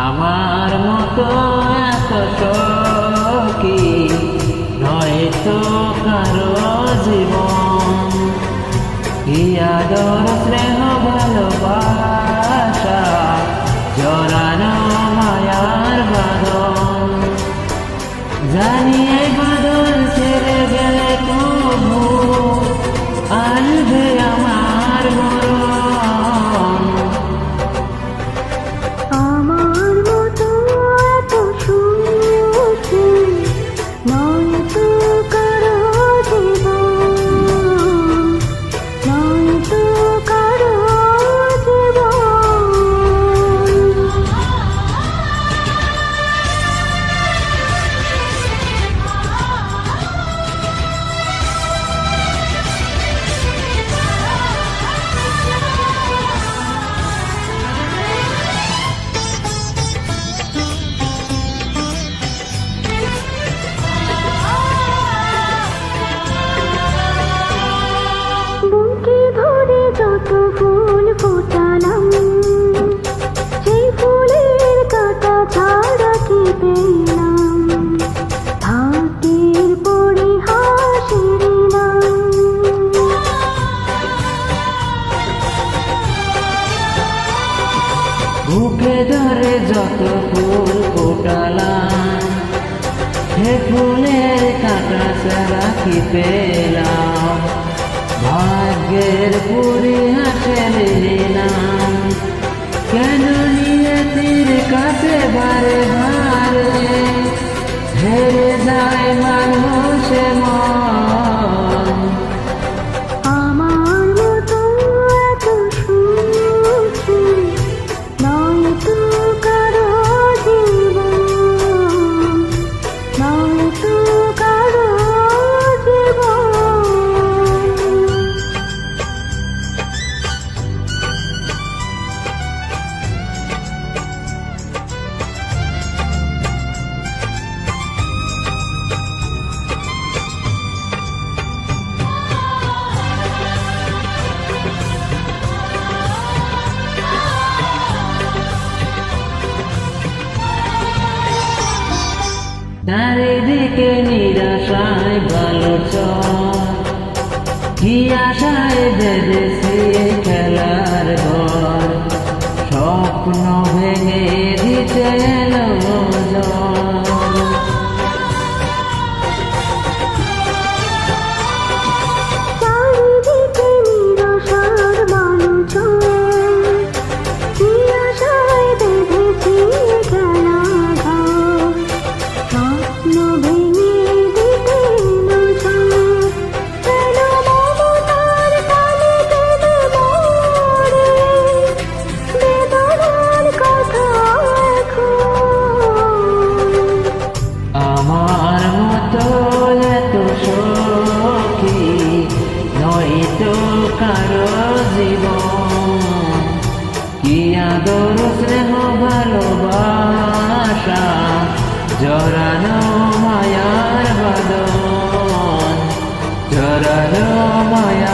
আমার মতো এত সখী নয়তো কারো জীবন, কি আদর স্নেহ ভালোবাসা জড়ানো মায়ার বাঁধন। জানি এই বাঁধন ছেড়ে গেলে তবু আসবে আমার মরণ। আমার মতো এত সুখী নয়তো কারো জীবন, নয়তো কারো জীবন। বুকে ধরে যত ফুল ফোটালাম, সেই ফুলের কাঁটা ছাড়া কি পেলাম? থাকের পরিহাসের নাম। বুকে ধরে যত ফুল ফোটালাম, সে ফুলের কাঁটা ছাড়া কি পেলাম? ভাগ্যের পরিহাসের নাম। কেন নিয়তির কাছে বারে বারে হেরে যায় মানুষে মন। আমার মতো এত সুখী নয়তো কারো জীবন, নয়তো কারো জীবন। চারিদিকে নিরাশায় বালোচন, কি আশায় বেঁধেছি খেলার ঘর। স্বপ্ন ভেঙে দিতে এলো ঝড়। চারিদিকে নিরাশার বালুচর, কি আশায় বেঁধেছি খেলা ঘর। স্বপ্ন ভেঙে দিতে এলো ঝড়। কেন মমতার টানে কেঁদে মরে, বেদনার কথা এখন। আমার মতো এত সখী নয়তো কারো জীবন, কি আদর স্নেহ ভালোবাসা জড়ানো মায়ার বাঁধন, জড়ানো মায়া।